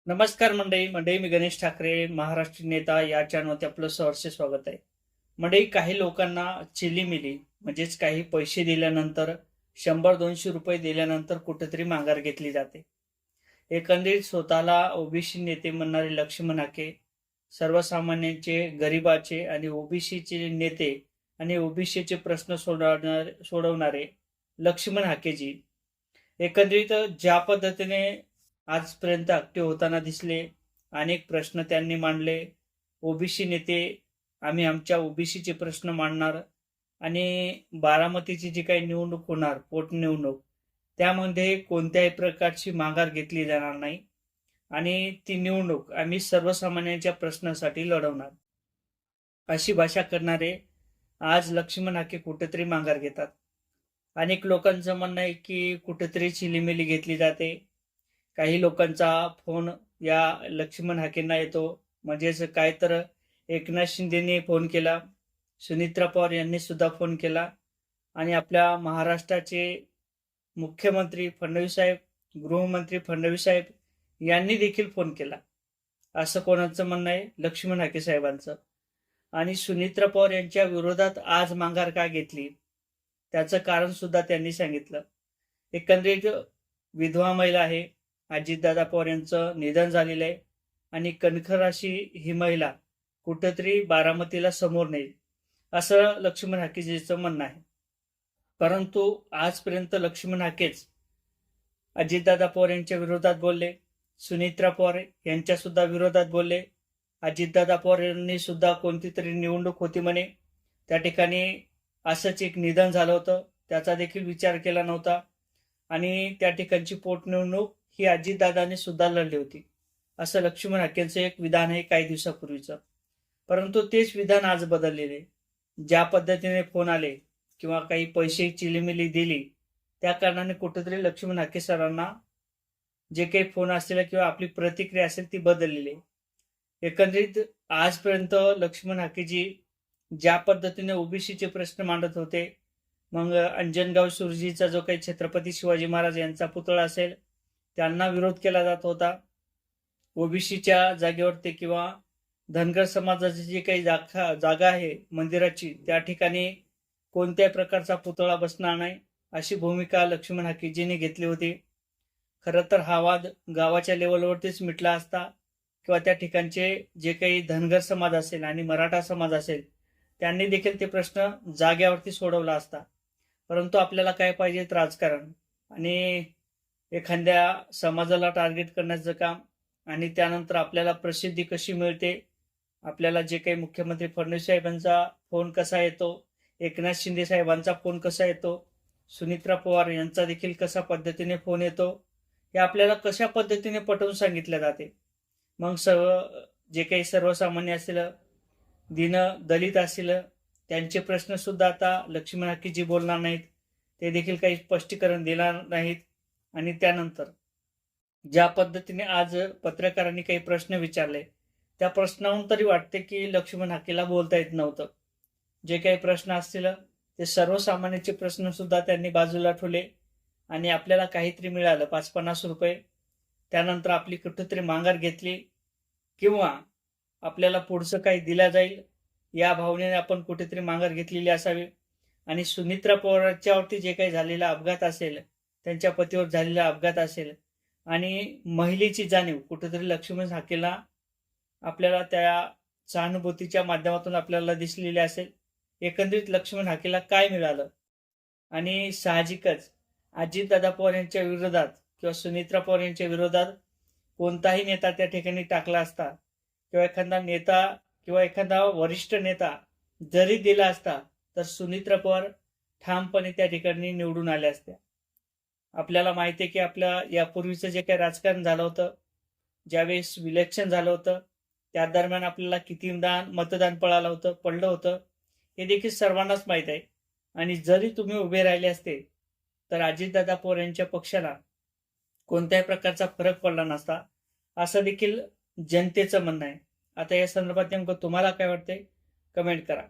नमस्कार मंडळी मी गणेश ठाकरे, महाराष्ट्र नेता या चॅनलवरती आपलं सहर्ष स्वागत आहे. मंडळी, काही लोकांना चिलीमिली म्हणजेच काही पैसे दिल्यानंतर 100-200 रुपये दिल्यानंतर कुठेतरी माघार घेतली जाते. एकंदरीत स्वतःला ओबीसी नेते म्हणणारे लक्ष्मण हाके, सर्वसामान्यांचे, गरिबाचे आणि ओबीसीचे नेते आणि ओबीसीचे प्रश्न सोडवणारे लक्ष्मण हाकेजी एकंदरीत ज्या पद्धतीने आजपर्यंत ऍक्टिव्ह होताना दिसले, अनेक प्रश्न त्यांनी मांडले. ओबीसी नेते, आम्ही आमच्या ओबीसीचे प्रश्न मांडणार आणि बारामतीची जी काही निवडणूक होणार, पोटनिवडणूक, त्यामध्ये कोणत्याही प्रकारची माघार घेतली जाणार नाही आणि ती निवडणूक आम्ही सर्वसामान्यांच्या प्रश्नासाठी लढवणार, अशी भाषा करणारे आज लक्ष्मण हाके कुठेतरी माघार घेतात. अनेक लोकांचं म्हणणं आहे की कुठेतरी चिलीमिली घेतली जाते. काही लोकांचा फोन या लक्ष्मण हाकेंना येतो, म्हणजेच काय तर एकनाथ शिंदेनी फोन केला, सुनित्रा पवार यांनी सुद्धा फोन केला आणि आपल्या महाराष्ट्राचे मुख्यमंत्री फडणवीस साहेब, गृहमंत्री फडणवीस साहेब यांनी देखील फोन केला, असं कोणाचं म्हणणं आहे? लक्ष्मण हाके साहेबांचं. आणि सुनित्रा पवार यांच्या विरोधात आज माघार का घेतली, त्याचं कारण सुद्धा त्यांनी सांगितलं. एकंदरीत विधवा महिला आहे, अजितदादा पवार यांचं निधन झालेलं आहे आणि कणखर अशी ही महिला कुठंतरी बारामतीला समोर नेईल, असं लक्ष्मण हाकेजीचं म्हणणं आहे. परंतु आजपर्यंत लक्ष्मण हाकेच अजितदादा पवार यांच्या विरोधात बोलले, सुनित्रा पवार यांच्या सुद्धा विरोधात बोलले. अजितदादा पवार यांनी सुद्धा कोणती तरी निवडणूक होती म्हणे, त्या ठिकाणी असंच एक निधन झालं होतं, त्याचा देखील विचार केला नव्हता आणि त्या ठिकाणची पोटनिवडणूक ही अजितदादांनी सुद्धा लढली होती, असं लक्ष्मण हाकेंचं एक विधान आहे काही दिवसापूर्वीचं. परंतु तेच विधान आज बदललेले. ज्या पद्धतीने फोन आले किंवा काही पैसे चिलीमिली दिली, त्या कारणाने कुठेतरी लक्ष्मण हाके सरांना जे काही फोन असतील किंवा आपली प्रतिक्रिया असेल ती बदललेली. एकंदरीत आजपर्यंत लक्ष्मण हाकेजी ज्या पद्धतीने ओबीसीचे प्रश्न मांडत होते, मग अंजनगाव सुरजीचा जो काही छत्रपती शिवाजी महाराज यांचा पुतळा असेल, त्यांना विरोध केला जात होता. ओबीसीच्या जागेवरती किंवा धनगर समाजाची जी काही जागा आहे मंदिराची, त्या ठिकाणी कोणत्याही प्रकारचा पुतळा बसणार नाही, अशी भूमिका लक्ष्मण हाकेजींनी घेतली होती. खरं तर हा वाद गावाच्या लेवलवरतीच मिटला असता किंवा त्या ठिकाणचे जे काही धनगर समाज असेल आणि मराठा समाज असेल, त्यांनी देखील ते प्रश्न जाग्यावरती सोडवला असता. परंतु आपल्याला काय पाहिजे? राजकारण आणि एखाद्या समाजाला टार्गेट करण्याचं काम, आणि त्यानंतर आपल्याला प्रसिद्धी कशी मिळते, आपल्याला जे काही मुख्यमंत्री फडणवीस साहेबांचा फोन कसा येतो, एकनाथ शिंदे साहेबांचा फोन कसा येतो, सुनित्रा पवार यांचा देखील कशा पद्धतीने फोन येतो, हे आपल्याला कशा पद्धतीने पटवून सांगितले जाते. मग जे काही सर्वसामान्य असेल, दीन दलित असेल, त्यांचे प्रश्न सुद्धा आता लक्ष्मण हाकेजी बोलणार नाहीत, ते देखील काही स्पष्टीकरण देणार नाहीत. आणि त्यानंतर ज्या पद्धतीने आज पत्रकारांनी काही प्रश्न विचारले, त्या प्रश्नाहून तरी वाटते की लक्ष्मण हाकेला बोलता येत नव्हतं. जे काही प्रश्न असतील ते सर्वसामान्यांचे प्रश्न सुद्धा त्यांनी बाजूला ठेवले आणि आपल्याला काहीतरी मिळालं 5-50 रुपये, त्यानंतर आपली कुठेतरी माघार घेतली किंवा आपल्याला पुढचं काही दिलं जाईल या भावनेने आपण कुठेतरी माघार घेतलेली असावी. आणि सुनित्रा पवारच्यावरती जे काही झालेला अपघात असेल, त्यांच्या पतीवर झालेला अपघात असेल आणि महिलेची जाणीव कुठेतरी लक्ष्मण हाकेला आपल्याला त्या सहानुभूतीच्या माध्यमातून आपल्याला दिसलेली असेल. एकंदरीत लक्ष्मण हाकेला काय मिळालं? आणि साहजिकच अजितदादा पवार यांच्या विरोधात किंवा सुनित्रा पवार यांच्या विरोधात कोणताही नेता त्या ठिकाणी टाकला असता किंवा एखादा नेता किंवा एखादा वरिष्ठ नेता जरी दिला असता, तर सुनित्रा पवार ठामपणे त्या ठिकाणी निवडून आल्या असत्या. आपल्याला माहिती आहे की आपल्या यापूर्वीचं जे काही राजकारण झालं होतं, ज्यावेळेस इलेक्शन झालं होतं, त्या दरम्यान आपल्याला किती मतदान पडलं होतं, हे देखील सर्वांनाच माहीत आहे. आणि जरी तुम्ही उभे राहिले असते, तर अजितदादा पवार यांच्या पक्षाला कोणत्याही प्रकारचा फरक पडला नसता, असं देखील जनतेचं म्हणणं आहे. आता या संदर्भात नेमकं तुम्हाला काय वाटतंय? कमेंट करा.